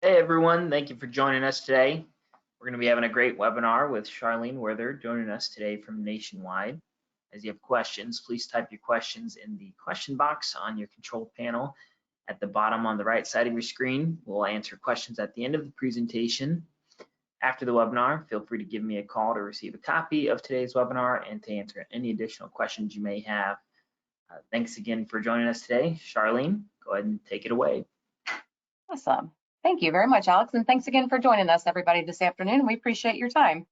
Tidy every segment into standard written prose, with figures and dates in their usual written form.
Hey everyone, thank you for joining us today. We're going to be having a great webinar with Charlene Werther joining us today from Nationwide. As you have questions, please type your questions in the question box on your control panel at the bottom on the right side of your screen. We'll answer questions at the end of the presentation. After the webinar, feel free to give me a call to receive a copy of today's webinar and to answer any additional questions you may have. Thanks again for joining us today. Charlene, go ahead and take it away. Awesome. Thank you very much, Alex. And thanks again for joining us, everybody, this afternoon. We appreciate your time.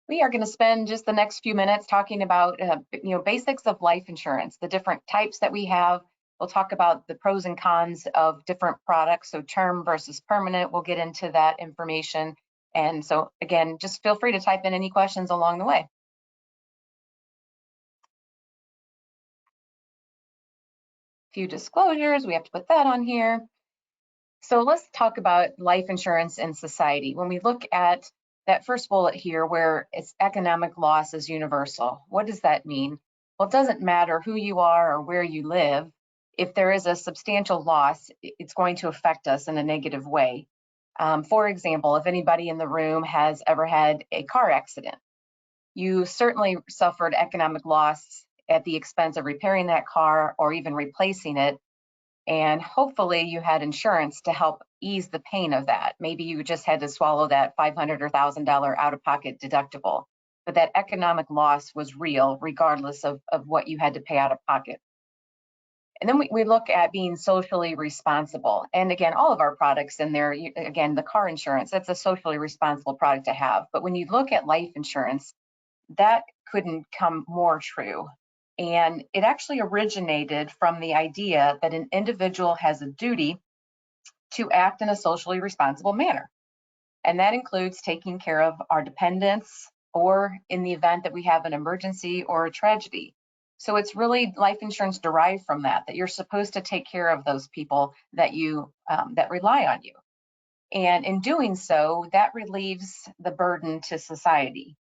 We are going to spend just the next few minutes talking about, basics of life insurance, the different types that we have. We'll talk about the pros and cons of different products, so term versus permanent. We'll get into that information. And so, again, just feel free to type in any questions along the way. Few disclosures, we have to put that on here. So let's talk about life insurance in society. When we look at that first bullet here where it's economic loss is universal, what does that mean? Well, it doesn't matter who you are or where you live. If there is a substantial loss, it's going to affect us in a negative way. For example, if anybody in the room has ever had a car accident, you certainly suffered economic loss at the expense of repairing that car or even replacing it. And hopefully you had insurance to help ease the pain of that. Maybe you just had to swallow that $500 or $1,000 out-of-pocket deductible, but that economic loss was real regardless of what you had to pay out of pocket. And then we look at being socially responsible. And again, all of our products in there, again, the car insurance, that's a socially responsible product to have. But when you look at life insurance, that couldn't come more true. And it actually originated from the idea that an individual has a duty to act in a socially responsible manner. And that includes taking care of our dependents, or in the event that we have an emergency or a tragedy. So it's really life insurance derived from that you're supposed to take care of those people that that rely on you. And in doing so, that relieves the burden to society.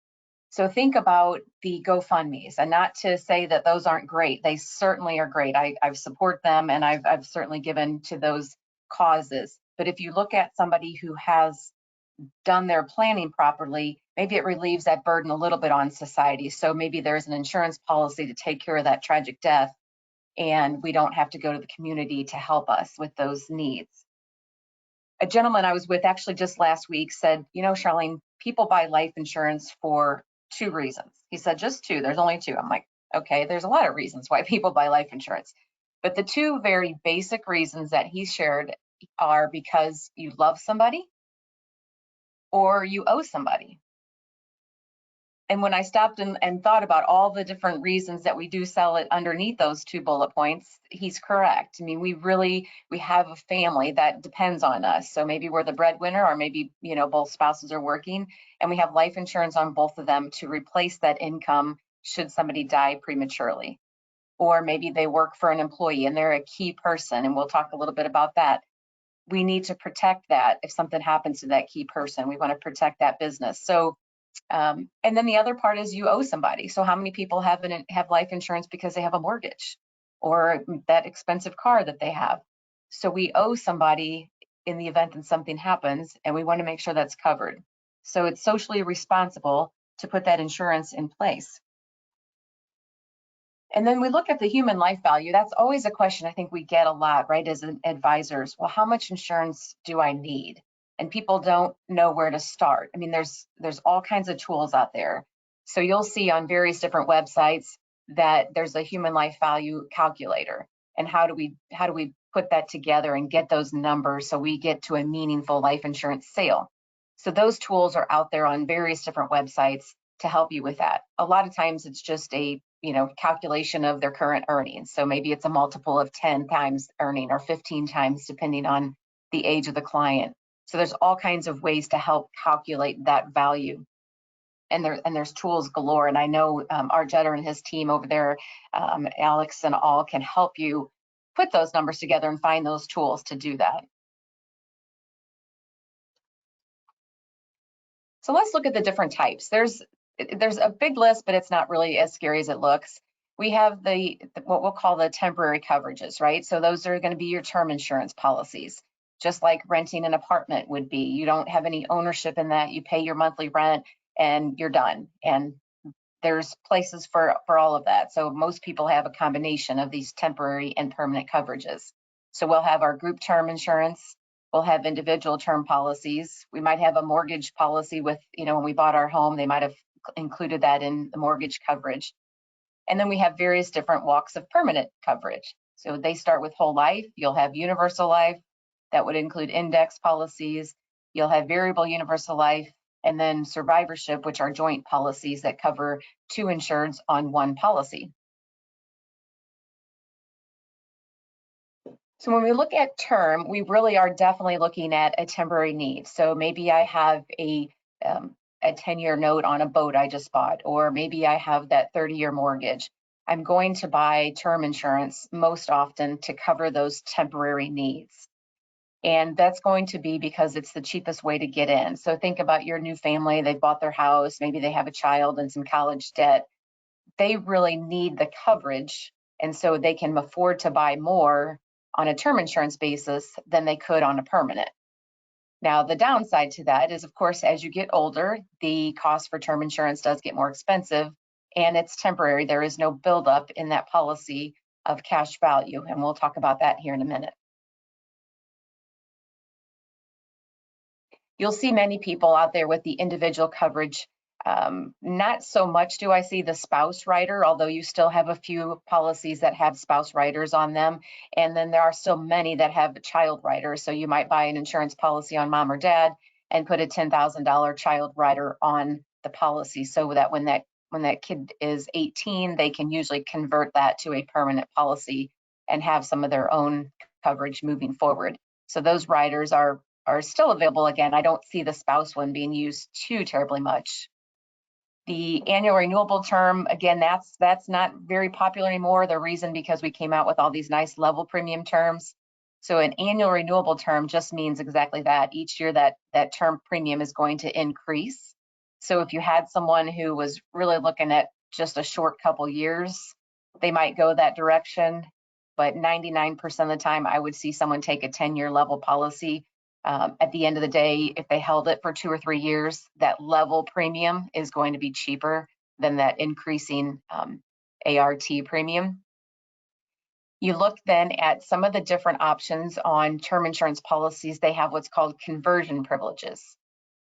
So think about the GoFundMes, and not to say that those aren't great. They certainly are great. I support them, and I've certainly given to those causes. But if you look at somebody who has done their planning properly, maybe it relieves that burden a little bit on society. So maybe there's an insurance policy to take care of that tragic death, and we don't have to go to the community to help us with those needs. A gentleman I was with actually just last week said, Charlene, people buy life insurance for 2 reasons. He said, just 2, there's only 2. I'm like, okay, there's a lot of reasons why people buy life insurance. But the 2 very basic reasons that he shared are because you love somebody or you owe somebody. And when I stopped and thought about all the different reasons that we do sell it underneath those 2 bullet points, he's correct. I mean, we have a family that depends on us. So maybe we're the breadwinner, or maybe, both spouses are working, and we have life insurance on both of them to replace that income should somebody die prematurely. Or maybe they work for an employee and they're a key person, and we'll talk a little bit about that. We need to protect that. If something happens to that key person, we want to protect that business. So and then the other part is you owe somebody. So how many people have life insurance because they have a mortgage or that expensive car that they have? So we owe somebody in the event that something happens, and we want to make sure that's covered. So it's socially responsible to put that insurance in place. And then we look at the human life value. That's always a question I think we get a lot, right, as advisors. Well, how much insurance do I need? And people don't know where to start. I mean, there's all kinds of tools out there. So you'll see on various different websites that there's a human life value calculator. And how do we put that together and get those numbers so we get to a meaningful life insurance sale? So those tools are out there on various different websites to help you with that. A lot of times it's just a calculation of their current earnings. So maybe it's a multiple of 10 times earning or 15 times, depending on the age of the client. So there's all kinds of ways to help calculate that value. And there's tools galore. And I know Art Jetter and his team over there, Alex and all, can help you put those numbers together and find those tools to do that. So let's look at the different types. There's a big list, but it's not really as scary as it looks. We have what we'll call the temporary coverages, right? So those are going to be your term insurance policies. just like renting an apartment would be. You don't have any ownership in that. You pay your monthly rent and you're done. And there's places for all of that. So most people have a combination of these temporary and permanent coverages. So we'll have our group term insurance, we'll have individual term policies. We might have a mortgage policy with, when we bought our home, they might have included that in the mortgage coverage. And then we have various different walks of permanent coverage. So they start with whole life. You'll have universal life, that would include index policies. You'll have variable universal life, and then survivorship, which are joint policies that cover two insureds on one policy. So when we look at term, we really are definitely looking at a temporary need. So maybe I have a 10-year note on a boat I just bought, or maybe I have that 30-year mortgage. I'm going to buy term insurance most often to cover those temporary needs. And that's going to be because it's the cheapest way to get in. So think about your new family, they bought their house, maybe they have a child and some college debt. They really need the coverage, and so they can afford to buy more on a term insurance basis than they could on a permanent. Now, the downside to that is, of course, as you get older, the cost for term insurance does get more expensive, and it's temporary. There is no buildup in that policy of cash value, and we'll talk about that here in a minute. You'll see many people out there with the individual coverage. Not so much do I see the spouse rider, although you still have a few policies that have spouse riders on them. And then there are still many that have child riders. So you might buy an insurance policy on mom or dad and put a $10,000 child rider on the policy, so that when that kid is 18, they can usually convert that to a permanent policy and have some of their own coverage moving forward. So those riders are still available. Again, I don't see the spouse one being used too terribly much. The annual renewable term, again, that's not very popular anymore. The reason because we came out with all these nice level premium terms. So an annual renewable term just means exactly that. Each year that term premium is going to increase. So if you had someone who was really looking at just a short couple years, they might go that direction. But 99% of the time, I would see someone take a 10-year level policy. At the end of the day, if they held it for 2 or 3 years, that level premium is going to be cheaper than that increasing ART premium. You look then at some of the different options on term insurance policies. They have what's called conversion privileges.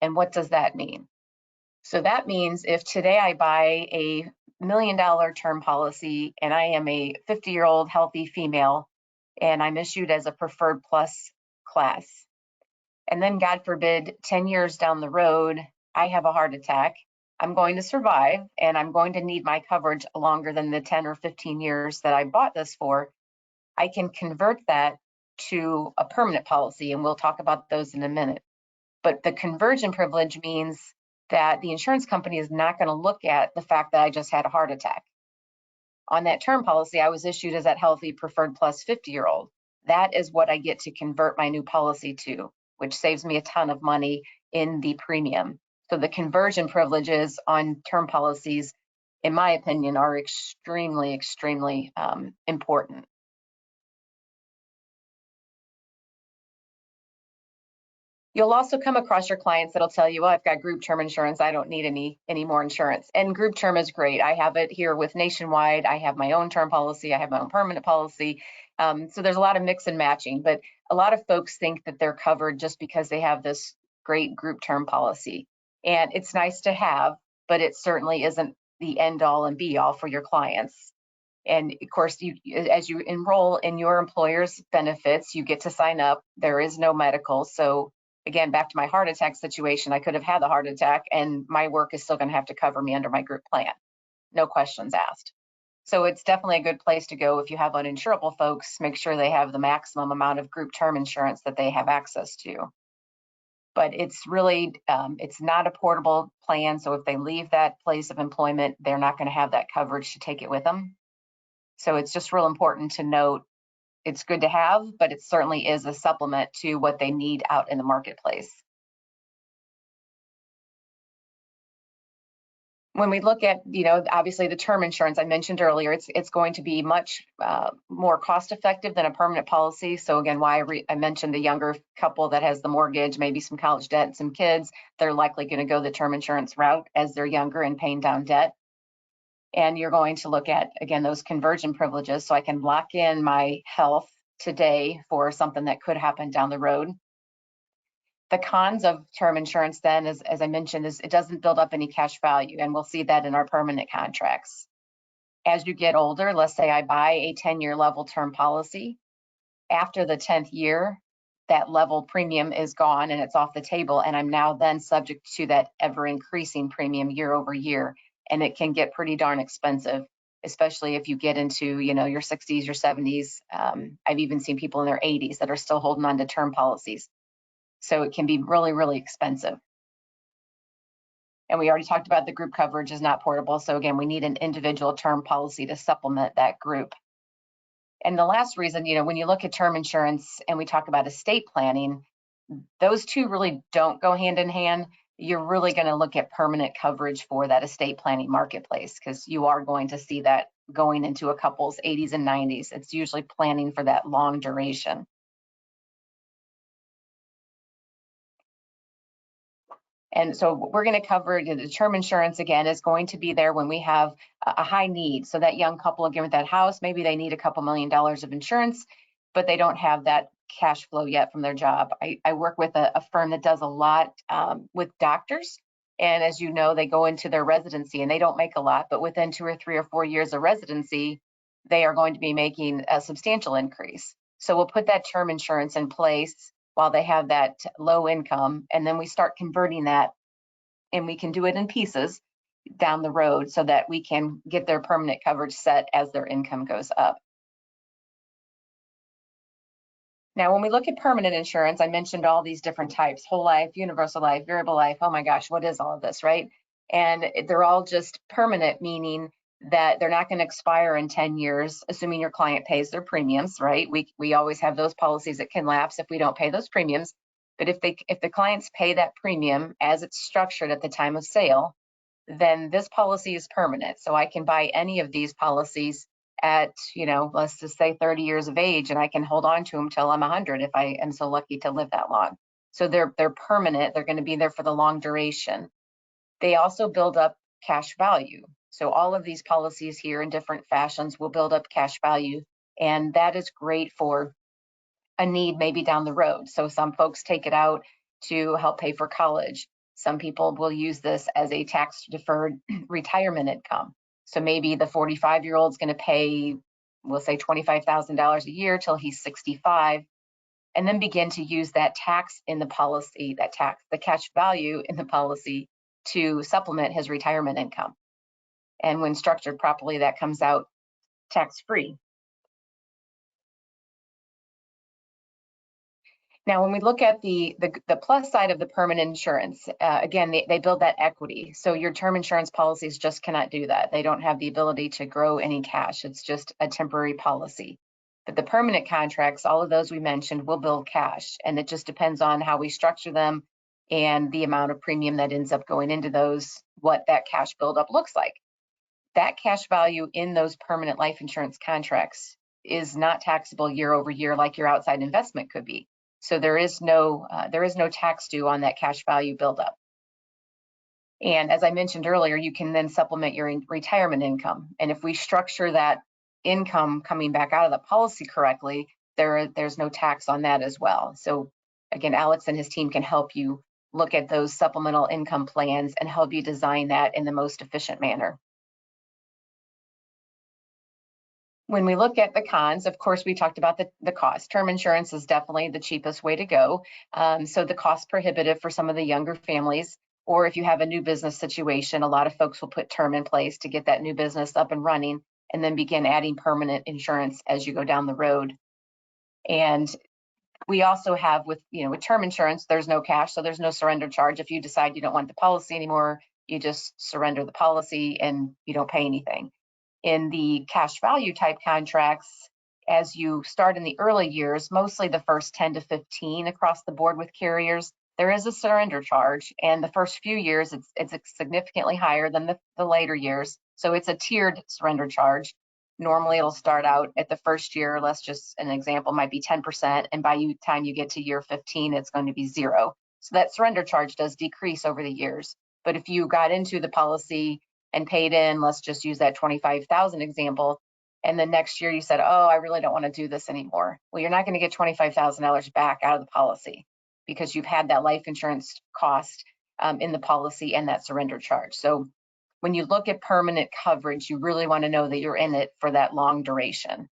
And what does that mean? So that means if today I buy a $1 million term policy and I am a 50-year-old healthy female and I'm issued as a preferred plus class, and then God forbid, 10 years down the road, I have a heart attack, I'm going to survive and I'm going to need my coverage longer than the 10 or 15 years that I bought this for, I can convert that to a permanent policy, and we'll talk about those in a minute. But the conversion privilege means that the insurance company is not going to look at the fact that I just had a heart attack. On that term policy, I was issued as that healthy preferred plus 50-year-old. That is what I get to convert my new policy to, which saves me a ton of money in the premium. So the conversion privileges on term policies, in my opinion, are extremely, extremely important. You'll also come across your clients that'll tell you, well, I've got group term insurance, I don't need any more insurance. And group term is great. I have it here with Nationwide. I have my own term policy. I have my own permanent policy. So there's a lot of mix and matching, but a lot of folks think that they're covered just because they have this great group term policy. And it's nice to have, but it certainly isn't the end all and be all for your clients. And of course, as you enroll in your employer's benefits, you get to sign up. There is no medical. So again, back to my heart attack situation, I could have had the heart attack and my work is still going to have to cover me under my group plan. No questions asked. So it's definitely a good place to go if you have uninsurable folks. Make sure they have the maximum amount of group term insurance that they have access to. But it's really, it's not a portable plan. So if they leave that place of employment, they're not going to have that coverage to take it with them. So it's just real important to note it's good to have, but it certainly is a supplement to what they need out in the marketplace. When we look at, obviously the term insurance I mentioned earlier, it's going to be much more cost effective than a permanent policy. So again, why I mentioned the younger couple that has the mortgage, maybe some college debt and some kids, they're likely going to go the term insurance route as they're younger and paying down debt. And you're going to look at, again, those convergent privileges. So I can lock in my health today for something that could happen down the road. The cons of term insurance then, as I mentioned, is it doesn't build up any cash value, and we'll see that in our permanent contracts. As you get older, let's say I buy a 10-year level term policy. After the 10th year, that level premium is gone and it's off the table, and I'm now then subject to that ever increasing premium year over year, and it can get pretty darn expensive, especially if you get into your 60s, your 70s. I've even seen people in their 80s that are still holding on to term policies. So it can be really, really expensive. And we already talked about the group coverage is not portable. So again, we need an individual term policy to supplement that group. And the last reason, when you look at term insurance and we talk about estate planning, those two really don't go hand in hand. You're really going to look at permanent coverage for that estate planning marketplace, because you are going to see that going into a couple's 80s and 90s. It's usually planning for that long duration. And so we're going to cover the term insurance again is going to be there when we have a high need. So that young couple, again, with that house, maybe they need a couple $1 million of insurance, but they don't have that cash flow yet from their job. I work with a firm that does a lot with doctors. And as you know, they go into their residency and they don't make a lot, but within 2 or 3 or 4 years of residency, they are going to be making a substantial increase. So we'll put that term insurance in place while they have that low income, and then we start converting that, and we can do it in pieces down the road so that we can get their permanent coverage set as their income goes up. Now, when we look at permanent insurance, I mentioned all these different types: whole life, universal life, variable life. Oh my gosh, what is all of this, right? And they're all just permanent, meaning that they're not going to expire in 10 years, assuming your client pays their premiums, right? We always have those policies that can lapse if we don't pay those premiums. But if the clients pay that premium as it's structured at the time of sale, then this policy is permanent. So I can buy any of these policies at, let's just say 30 years of age, and I can hold on to them till I'm 100 if I am so lucky to live that long. So they're permanent. They're going to be there for the long duration. They also build up cash value. So all of these policies here in different fashions will build up cash value, and that is great for a need maybe down the road. So some folks take it out to help pay for college. Some people will use this as a tax deferred retirement income. So maybe the 45-year-old is going to pay, we'll say $25,000 a year till he's 65, and then begin to use that tax in the policy, the cash value in the policy to supplement his retirement income. And when structured properly, that comes out tax-free. Now, when we look at the plus side of the permanent insurance, again, they build that equity. So your term insurance policies just cannot do that. They don't have the ability to grow any cash. It's just a temporary policy. But the permanent contracts, all of those we mentioned, will build cash. And it just depends on how we structure them and the amount of premium that ends up going into those, what that cash buildup looks like. That cash value in those permanent life insurance contracts is not taxable year over year like your outside investment could be. So there is no tax due on that cash value buildup. And as I mentioned earlier, you can then supplement your retirement income. And if we structure that income coming back out of the policy correctly, there's no tax on that as well. So again, Alex and his team can help you look at those supplemental income plans and help you design that in the most efficient manner. When we look at the cons, of course, we talked about the cost. Term insurance is definitely the cheapest way to go. So the cost prohibitive for some of the younger families, or if you have a new business situation, a lot of folks will put term in place to get that new business up and running and then begin adding permanent insurance as you go down the road. And we also have with term insurance, there's no cash, so there's no surrender charge. If you decide you don't want the policy anymore, you just surrender the policy and you don't pay anything. In the cash value type contracts, as you start in the early years, mostly the first 10 to 15 across the board with carriers, there is a surrender charge, and the first few years it's significantly higher than the later years. So it's a tiered surrender charge. Normally it'll start out at the first year, let's just an example might be 10%, and by the time you get to year 15, it's going to be 0. So that surrender charge does decrease over the years. But if you got into the policy and paid in, let's just use that 25,000 example, and the next year you said, oh, I really don't want to do this anymore. Well, you're not going to get $25,000 back out of the policy because you've had that life insurance cost in the policy and that surrender charge. So when you look at permanent coverage, you really want to know that you're in it for that long duration.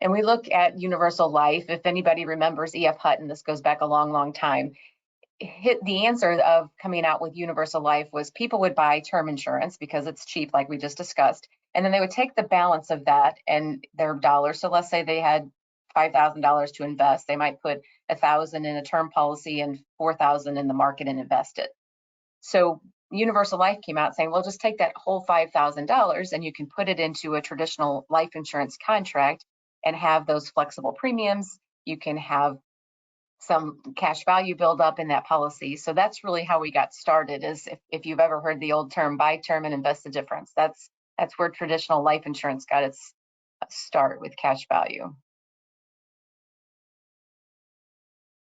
And we look at universal life. If anybody remembers E.F. Hutton, this goes back a long, long time. The answer of coming out with universal life was people would buy term insurance because it's cheap, like we just discussed, and then they would take the balance of that and their dollars. So let's say they had $5,000 to invest, they might put $1,000 in a term policy and $4,000 in the market and invest it. So universal life came out saying, well, just take that whole $5,000 and you can put it into a traditional life insurance contract and have those flexible premiums. You can have some cash value build up in that policy. So that's really how we got started. Is if you've ever heard the old term, buy term and invest the difference. That's where traditional life insurance got its start, with cash value.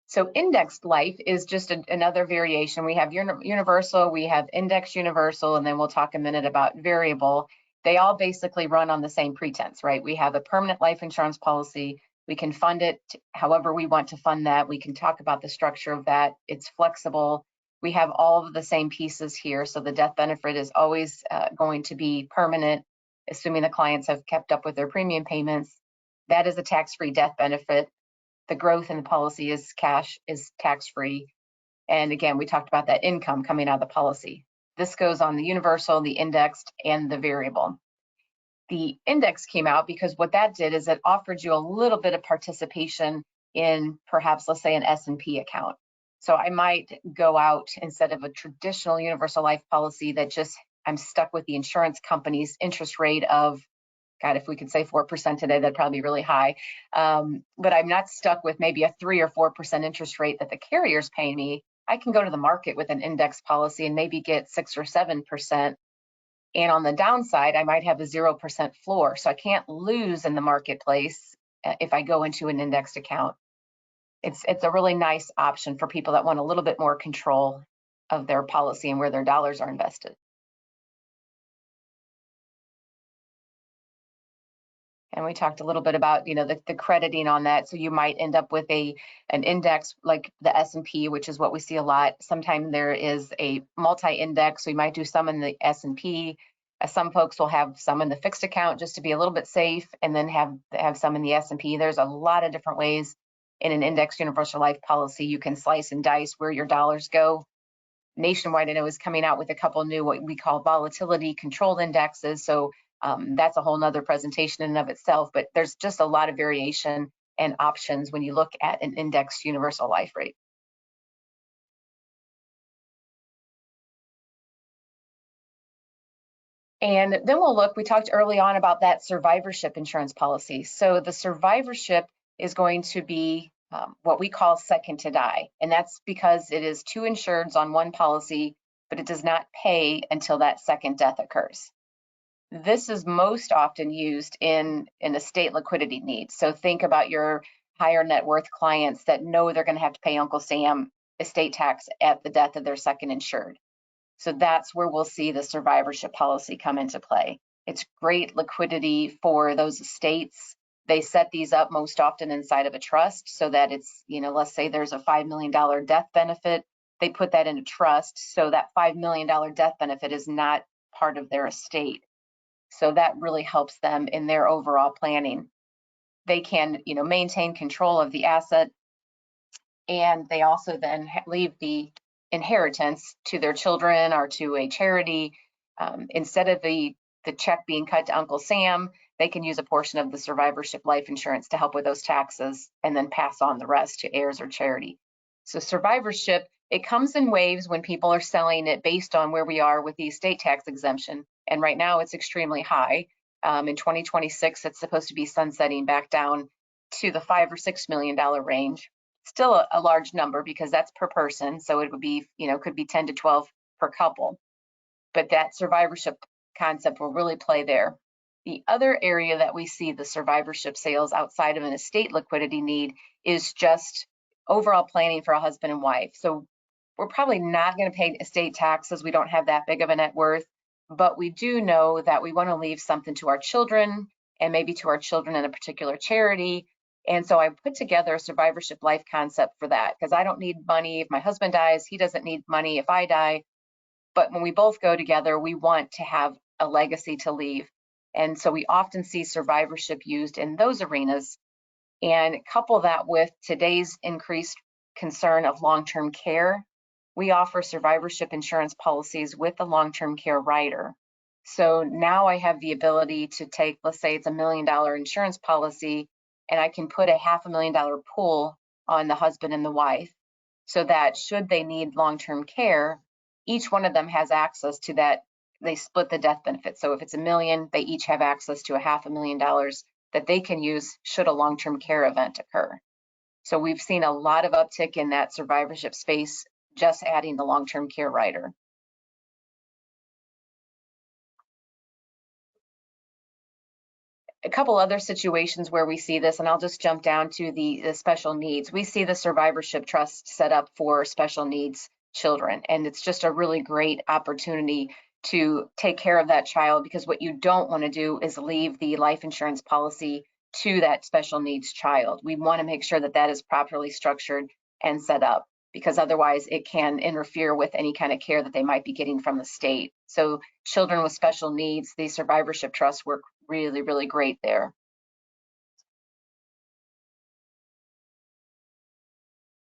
So indexed life is just another variation. We have universal, we have indexed universal, and then we'll talk a minute about variable. They all basically run on the same pretense, right? We have a permanent life insurance policy. We can fund it however we want to fund that. We can talk about the structure of that. It's flexible. We have all of the same pieces here. So the death benefit is always going to be permanent, assuming the clients have kept up with their premium payments. That is a tax-free death benefit. The growth in the policy is cash, is tax-free. And again, we talked about that income coming out of the policy. This goes on the universal, the indexed, and the variable. The index came out because what that did is it offered you a little bit of participation in perhaps, let's say, an S&P account. So I might go out instead of a traditional universal life policy that just I'm stuck with the insurance company's interest rate of, God, if we could say 4% today, that'd probably be really high. But I'm not stuck with maybe a 3 or 4% interest rate that the carrier's paying me. I can go to the market with an index policy and maybe get 6 or 7%. And on the downside, I might have a 0% floor. So I can't lose in the marketplace if I go into an indexed account. It's a really nice option for people that want a little bit more control of their policy and where their dollars are invested. And we talked a little bit about, the crediting on that. So you might end up with an index like the S&P, which is what we see a lot. Sometimes there is a multi-index. So you might do some in the S&P. Some folks will have some in the fixed account just to be a little bit safe, and then have some in the S&P. There's a lot of different ways in an indexed universal life policy. You can slice and dice where your dollars go. Nationwide, I know, is coming out with a couple new what we call volatility controlled indexes. So that's a whole nother presentation in and of itself, but there's just a lot of variation and options when you look at an indexed universal life rate. And then we'll look, we talked early on about that survivorship insurance policy. So the survivorship is going to be what we call second to die. And that's because it is 2 insureds on one policy, but it does not pay until that second death occurs. This is most often used in estate liquidity needs. So think about your higher net worth clients that know they're going to have to pay Uncle Sam estate tax at the death of their second insured. So that's where we'll see the survivorship policy come into play. It's great liquidity for those estates. They set these up most often inside of a trust so that it's, let's say there's a $5 million death benefit. They put that in a trust so that $5 million death benefit is not part of their estate. So that really helps them in their overall planning. They can, maintain control of the asset, and they also then leave the inheritance to their children or to a charity. Instead of the check being cut to Uncle Sam, they can use a portion of the survivorship life insurance to help with those taxes and then pass on the rest to heirs or charity. So survivorship, it comes in waves when people are selling it based on where we are with the estate tax exemption. And right now it's extremely high. In 2026, it's supposed to be sunsetting back down to the $5 or $6 million range. Still a large number because that's per person. So it would be, could be 10 to 12 per couple. But that survivorship concept will really play there. The other area that we see the survivorship sales outside of an estate liquidity need is just overall planning for a husband and wife. So we're probably not going to pay estate taxes. We don't have that big of a net worth, but we do know that we want to leave something to our children and maybe to our children in a particular charity. And so I put together a survivorship life concept for that because I don't need money if my husband dies. He doesn't need money if I die. But when we both go together, we want to have a legacy to leave. And so we often see survivorship used in those arenas. And couple that with today's increased concern of long-term care, we offer survivorship insurance policies with the long-term care rider. So now I have the ability to take, let's say it's $1 million insurance policy, and I can put a $500,000 pool on the husband and the wife so that should they need long-term care, each one of them has access to that. They split the death benefit. So if it's $1 million, they each have access to a $500,000 that they can use should a long-term care event occur. So we've seen a lot of uptick in that survivorship space, just adding the long-term care rider. A couple other situations where we see this, and I'll just jump down to the special needs. We see the survivorship trust set up for special needs children, and it's just a really great opportunity to take care of that child, because what you don't want to do is leave the life insurance policy to that special needs child. We want to make sure that that is properly structured and set up, because otherwise it can interfere with any kind of care that they might be getting from the state. So children with special needs, these survivorship trusts work really, really great there.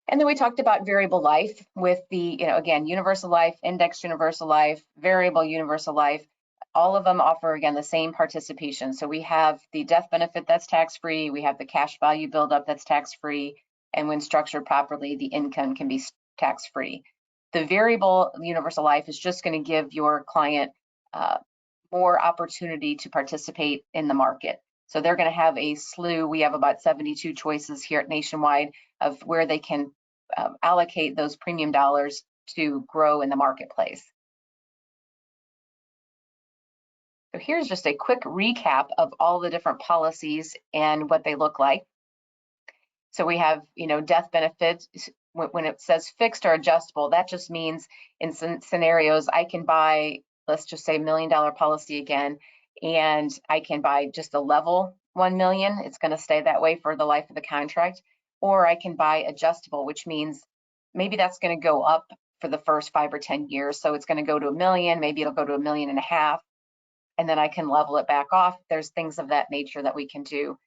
And then we talked about variable life with the, again, universal life, indexed universal life, variable universal life. All of them offer, again, the same participation. So we have the death benefit that's tax-free. We have the cash value buildup that's tax-free. And when structured properly, the income can be tax-free. The variable universal life is just going to give your client more opportunity to participate in the market. So they're going to have a slew. We have about 72 choices here at Nationwide of where they can allocate those premium dollars to grow in the marketplace. So here's just a quick recap of all the different policies and what they look like. So we have, death benefits. When it says fixed or adjustable, that just means in some scenarios I can buy, let's just say $1 million policy again, and I can buy just a level 1 million. It's going to stay that way for the life of the contract. Or I can buy adjustable, which means maybe that's going to go up for the first 5 or 10 years. So it's going to go to $1 million, maybe it'll go to $1.5 million, and then I can level it back off. There's things of that nature that we can do.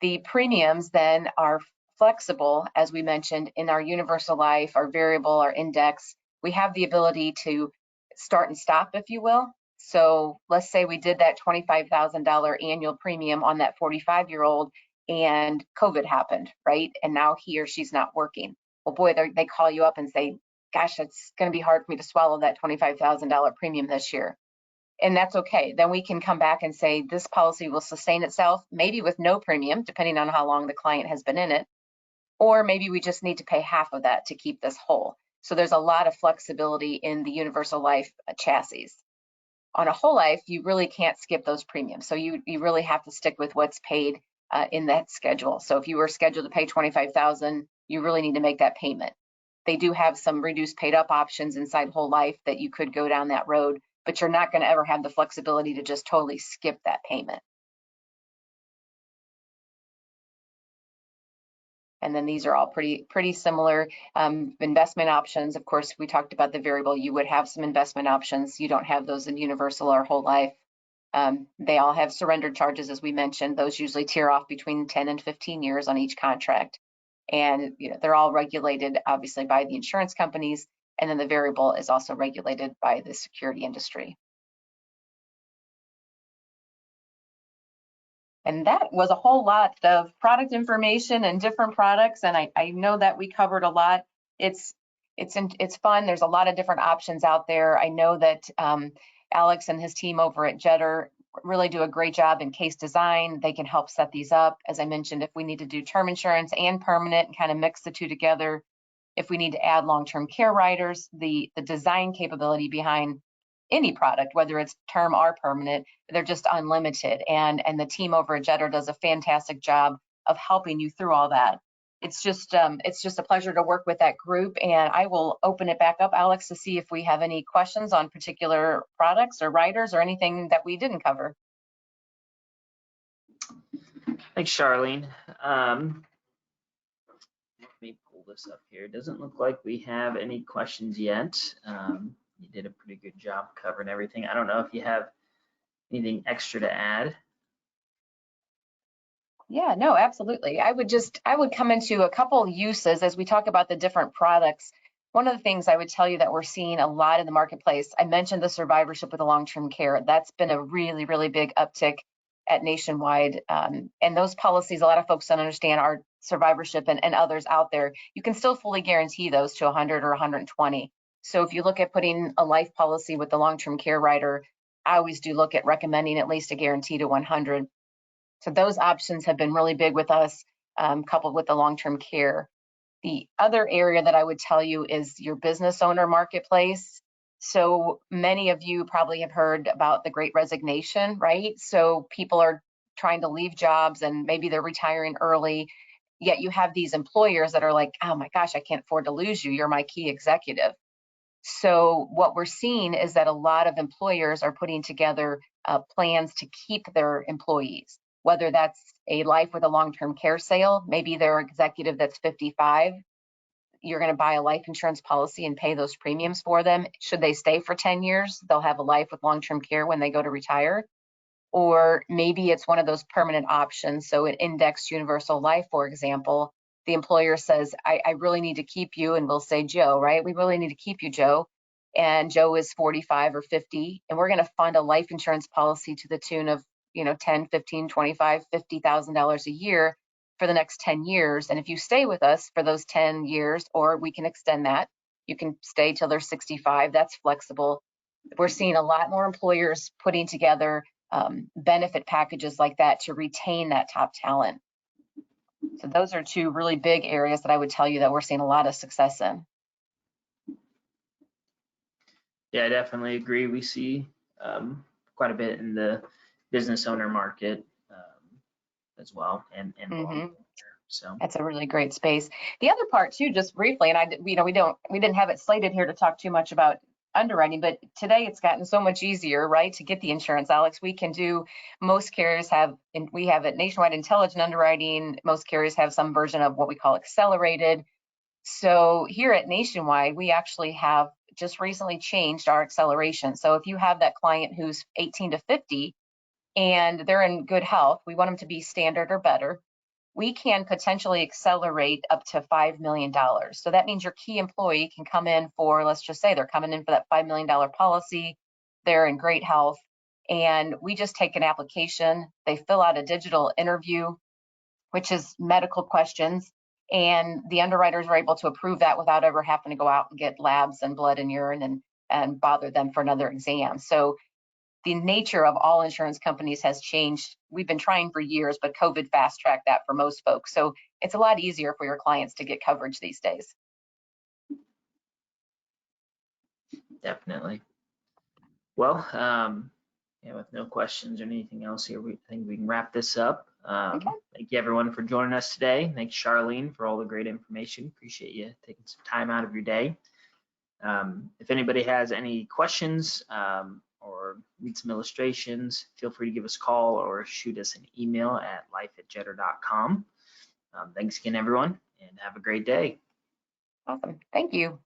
The premiums then are flexible, as we mentioned, in our universal life, our variable, our index. We have the ability to start and stop, if you will. So let's say we did that $25,000 annual premium on that 45-year-old and COVID happened, right? And now he or she's not working. Well, boy, they call you up and say, gosh, it's going to be hard for me to swallow that $25,000 premium this year. And that's okay. Then we can come back and say this policy will sustain itself, maybe with no premium, depending on how long the client has been in it. Or maybe we just need to pay half of that to keep this whole. So there's a lot of flexibility in the universal life chassis. On a whole life, you really can't skip those premiums. So you really have to stick with what's paid in that schedule. So if you were scheduled to pay $25,000, you really need to make that payment. They do have some reduced paid up options inside whole life that you could go down that road, but you're not going to ever have the flexibility to just totally skip that payment. And then these are all pretty similar. Investment options, of course, we talked about the variable. You would have some investment options. You don't have those in universal or whole life. They all have surrender charges, as we mentioned. Those usually tier off between 10 and 15 years on each contract. And they're all regulated, obviously, by the insurance companies. And then the variable is also regulated by the security industry. And that was a whole lot of product information and different products. And I know that we covered a lot. It's fun. There's a lot of different options out there. I know that Alex and his team over at Jetter really do a great job in case design. They can help set these up. As I mentioned, if we need to do term insurance and permanent and kind of mix the two together, if we need to add long-term care riders, the design capability behind any product, whether it's term or permanent, they're just unlimited. And the team over at Jetter does a fantastic job of helping you through all that. It's just a pleasure to work with that group, and I will open it back up, Alex, to see if we have any questions on particular products or riders or anything that we didn't cover. Thanks, Charlene. Let me pull this up here. It doesn't look like we have any questions yet. You did a pretty good job covering everything. I don't know if you have anything extra to add. Yeah, no, absolutely. I would come into a couple uses as we talk about the different products. One of the things I would tell you that we're seeing a lot in the marketplace, I mentioned the survivorship with the long-term care. That's been a really, really big uptick at Nationwide. And those policies, a lot of folks don't understand our survivorship and others out there. You can still fully guarantee those to 100 or 120. So if you look at putting a life policy with the long-term care rider, I always do look at recommending at least a guarantee to 100. So those options have been really big with us, coupled with the long-term care. The other area that I would tell you is your business owner marketplace. So many of you probably have heard about the Great Resignation, right? So people are trying to leave jobs and maybe they're retiring early, yet you have these employers that are like, oh my gosh, I can't afford to lose you. You're my key executive. So what we're seeing is that a lot of employers are putting together plans to keep their employees, whether that's a life with a long-term care sale, maybe they're executive that's 55, you're going to buy a life insurance policy and pay those premiums for them. Should they stay for 10 years, they'll have a life with long-term care when they go to retire. Or maybe it's one of those permanent options. So an indexed universal life, for example, the employer says, I really need to keep you, and we'll say, Joe, right? We really need to keep you, Joe. And Joe is 45 or 50, and we're going to fund a life insurance policy to the tune of, 10, 15, 25, $50,000 a year for the next 10 years. And if you stay with us for those 10 years, or we can extend that, you can stay till they're 65, that's flexible. We're seeing a lot more employers putting together benefit packages like that to retain that top talent. So those are two really big areas that I would tell you that we're seeing a lot of success in. Yeah, I definitely agree. We see quite a bit in the business owner market as well, and so that's a really great space. The other part too, just briefly, and we didn't have it slated here to talk too much about underwriting, but today it's gotten so much easier, right, to get the insurance, Alex. We can do, most carriers have, and we have it Nationwide Intelligent Underwriting. Most carriers have some version of what we call accelerated. So here at Nationwide, we actually have just recently changed our acceleration. So if you have that client who's 18 to 50 and they're in good health, we want them to be standard or better, we can potentially accelerate up to $5 million. So that means your key employee can come in for, let's just say they're coming in for that $5 million policy, they're in great health, and we just take an application, they fill out a digital interview, which is medical questions, and the underwriters are able to approve that without ever having to go out and get labs and blood and urine and bother them for another exam. So the nature of all insurance companies has changed. We've been trying for years, but COVID fast-tracked that for most folks. So it's a lot easier for your clients to get coverage these days. Definitely. Well, yeah, with no questions or anything else here, I think we can wrap this up. Okay. Thank you everyone for joining us today. Thanks Charlene for all the great information. Appreciate you taking some time out of your day. If anybody has any questions or need some illustrations, feel free to give us a call or shoot us an email at life@jetter.com. Thanks again, everyone, and have a great day. Awesome. Thank you.